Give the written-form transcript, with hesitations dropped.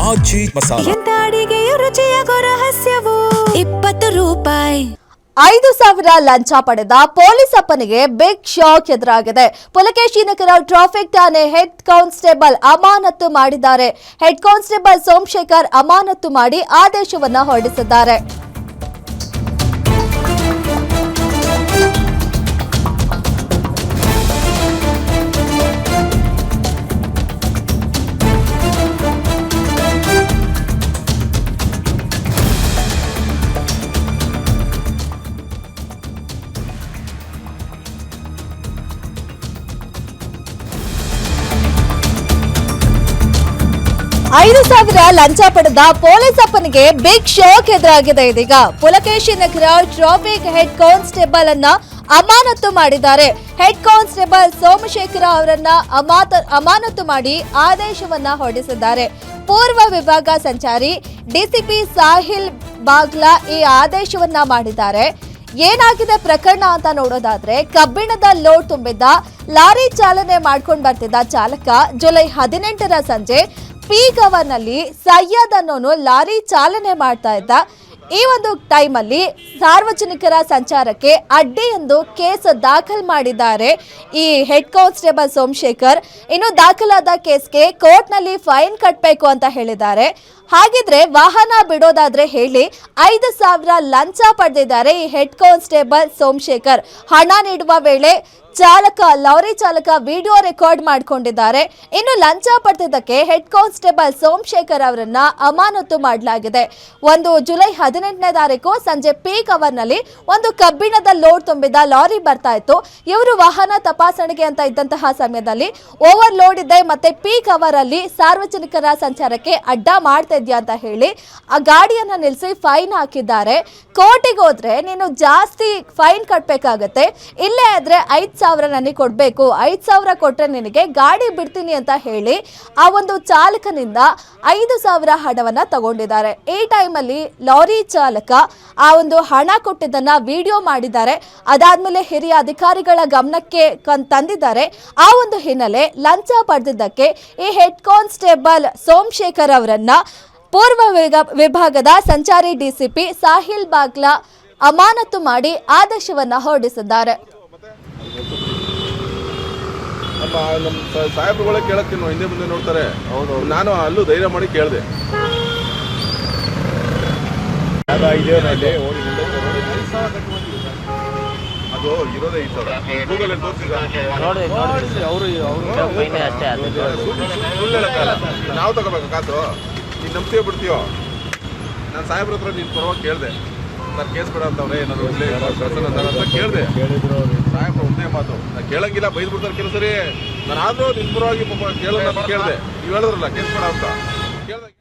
ಆಜಿ ಮಸಾಲಾ. ಎಂತ ಅಡಿಗೆಯ ರುಚಿಯಾಗೋ ರಹಸ್ಯವು 20 ರೂಪಾಯಿ. 5,000 ಲಂಚ ಪಡೆದ ಪೊಲೀಸ್ ಅಪ್ಪನಿಗೆ ಬಿಗ್ ಶಾಕ್ ಎದುರಾಗಿದೆ. ಪುಲಕೇಶಿನಗರ ಟ್ರಾಫಿಕ್ ಠಾಣೆ ಹೆಡ್ ಕಾನ್ಸ್ಟೇಬಲ್ ಅಮಾನತು ಮಾಡಿದ್ದಾರೆ. ಹೆಡ್ ಕಾನ್ಸ್ಟೇಬಲ್ ಸೋಮಶೇಖರ್ ಅಮಾನತು ಮಾಡಿ ಆದೇಶವನ್ನ ಹೊರಡಿಸಿದ್ದಾರೆ. $5,000 ಲಂಚ ಪಡೆದ ಪೊಲೀಸ್ ಅಪ್ಪನಿಗೆ ಬಿಗ್ ಶಾಕ್ ಎದುರಾಗಿದೆ. ಇದೀಗ ಪುಲಕೇಶಿನಗರ ಟ್ರಾಫಿಕ್ ಹೆಡ್ ಕಾನ್ಸ್ಟೇಬಲ್ ಅನ್ನ ಅಮಾನತು ಮಾಡಿದ್ದಾರೆ. ಹೆಡ್ ಕಾನ್ಸ್ಟೇಬಲ್ ಸೋಮಶೇಖರ ಅವರನ್ನ ಅಮಾನತು ಮಾಡಿ ಆದೇಶವನ್ನ ಹೊರಡಿಸಿದ್ದಾರೆ. ಪೂರ್ವ ವಿಭಾಗ ಸಂಚಾರಿ ಡಿಸಿಪಿ ಸಾಹಿಲ್ ಬಾಗ್ಲಾ ಈ ಆದೇಶವನ್ನ ಮಾಡಿದ್ದಾರೆ. ಏನಾಗಿದೆ ಪ್ರಕರಣ ಅಂತ ನೋಡೋದಾದ್ರೆ, ಕಬ್ಬಿಣದ ಲೋಡ್ ತುಂಬಿದ್ದ ಲಾರಿ ಚಾಲನೆ ಮಾಡ್ಕೊಂಡು ಬರ್ತಿದ್ದ ಚಾಲಕ ಜುಲೈ 18ರ ಸಂಜೆ ಪೀಕ್ ಅವರ್ನಲ್ಲಿ ಸಯ್ಯದ್ ಅನ್ನೋನು ಲಾರಿ ಚಾಲನೆ ಮಾಡ್ತಾ ಇದ್ದ. ಈ ಒಂದು ಟೈಮಲ್ಲಿ ಸಾರ್ವಜನಿಕರ ಸಂಚಾರಕ್ಕೆ ಅಡ್ಡಿ ಎಂದು ಕೇಸ್ ದಾಖಲು ಮಾಡಿದ್ದಾರೆ ಈ ಹೆಡ್ ಕಾನ್ಸ್ಟೇಬಲ್ ಸೋಮಶೇಖರ್. ಇನ್ನು ದಾಖಲಾದ ಕೇಸ್ಗೆ ಕೋರ್ಟ್ನಲ್ಲಿ ಫೈನ್ ಕಟ್ಟಬೇಕು ಅಂತ ಹೇಳಿದ್ದಾರೆ. ಹಾಗಿದ್ರೆ ವಾಹನ ಬಿಡೋದಾದ್ರೆ ಹೇಳಿ 5,000 ಲಂಚ ಪಡೆದಿದ್ದಾರೆ ಈ ಹೆಡ್ ಕಾನ್ಸ್ಟೇಬಲ್ ಸೋಮಶೇಖರ್. ಹಣ ನೀಡುವ ವೇಳೆ ಲಾರಿ ಚಾಲಕ ವಿಡಿಯೋ ರೆಕಾರ್ಡ್ ಮಾಡಿಕೊಂಡಿದ್ದಾರೆ. ಇನ್ನು ಲಂಚ ಪಡೆದಿದ್ದಕ್ಕೆ ಹೆಡ್ ಕಾನ್ಸ್ಟೇಬಲ್ ಸೋಮಶೇಖರ್ ಅವರನ್ನ ಅಮಾನತು ಮಾಡಲಾಗಿದೆ. ಜುಲೈ 18ನೇ ತಾರೀಕು ಸಂಜೆ ಪೀಕ್ ಅವರ್ನಲ್ಲಿ ಒಂದು ಕಬ್ಬಿಣದ ಲೋಡ್ ತುಂಬಿದ ಲಾರಿ ಬರ್ತಾ ಇತ್ತು. ಇವರು ವಾಹನ ತಪಾಸಣೆಗೆ ಅಂತ ಇದ್ದಂತಹ ಸಮಯದಲ್ಲಿ ಓವರ್ ಲೋಡ್ ಇದೆ ಮತ್ತೆ ಪೀಕ್ ಅವರ್ ಅಲ್ಲಿ ಸಾರ್ವಜನಿಕರ ಸಂಚಾರಕ್ಕೆ ಅಡ್ಡ ಮಾಡ್ತಾ ಇದೆಯಾ ಅಂತ ಹೇಳಿ ಆ ಗಾಡಿಯನ್ನ ನಿಲ್ಲಿಸಿ ಫೈನ್ ಹಾಕಿದ್ದಾರೆ. ಕೋರ್ಟಿಗೆ ಹೋದ್ರೆ ನೀನು ಜಾಸ್ತಿ ಫೈನ್ ಕಟ್ಟಬೇಕಾಗತ್ತೆ, ಇಲ್ಲೇ ಆದ್ರೆ 5,000 ನನಗೆ ಕೊಡಬೇಕು, 5,000 ಕೊಟ್ಟರೆ ನಿನಗೆ ಗಾಡಿ ಬಿಡ್ತೀನಿ ಅಂತ ಹೇಳಿ ಆ ಒಂದು ಚಾಲಕನಿಂದ 5,000 ಹಣವನ್ನ ತಗೊಂಡಿದ್ದಾರೆ. ಈ ಟೈಮಲ್ಲಿ ಲಾರಿ ಚಾಲಕ ಆ ಒಂದು ಹಣ ಕೊಟ್ಟಿದ್ದನ್ನ ವಿಡಿಯೋ ಮಾಡಿದ್ದಾರೆ. ಅದಾದ್ಮೇಲೆ ಹಿರಿಯ ಅಧಿಕಾರಿಗಳ ಗಮನಕ್ಕೆ ತಂದಿದ್ದಾರೆ. ಆ ಒಂದು ಹಿನ್ನೆಲೆ ಲಂಚ ಪಡೆದಿದ್ದಕ್ಕೆ ಈ ಹೆಡ್ ಕಾನ್ಸ್ಟೇಬಲ್ ಸೋಮಶೇಖರ್ ಅವರನ್ನ ಪೂರ್ವ ವಿಭಾಗದ ಸಂಚಾರಿ ಡಿಸಿಪಿ ಸಾಹಿಲ್ ಬಾಗ್ಲಾ ಅಮಾನತು ಮಾಡಿ ಆದೇಶವನ್ನ ಹೊರಡಿಸಿದ್ದಾರೆ. ನಮ್ಮ ಸಾಹೇಬ್ರುಗಳೇ ಕೇಳಕ್ಕೆ ಹಿಂದೆ ಮುಂದೆ ನೋಡ್ತಾರೆ. ನಾನು ಅಲ್ಲೂ ಧೈರ್ಯ ಮಾಡಿ ಕೇಳಿದೆ. ಅದು ಇರೋದೇ 5,000 ಗೂಗಲ್ ನಾವು ತಗೋಬೇಕು ಕಾಸು. ನೀನು ನಂಬ್ತೀವೋ ಬಿಡ್ತೀವೋ? ನಾನು ಸಾಹೇಬ್ರ ಹತ್ರ ನೀನು ಪರವಾಗಿ ಕೇಳಿದೆ, ನಾನು ಕೇಸ್ ಬೇಡ ಅಂತವ್ರೆ ಏನಾದ್ರು ಅಂತ ಕೇಳಿದೆ. ಸಾಹೇಬ್ರು ಒಂದೇ ಮಾತು, ನಾನು ಕೇಳಂಗಿಲ್ಲ, ಬೈದು ಬಿಡ್ತಾರೆ ಕೆಲವು ಸರಿ. ನಾನು ಆದರೂ ನಿನ್ನ ಪರವಾಗಿ ಕೇಳೋಣ ಅಂತ ಕೇಳಿದೆ. ನೀವು ಹೇಳಿದ್ರಲ್ಲ ಕೇಸ್ ಬೇಡ ಅಂತ ಕೇಳಿದೆ.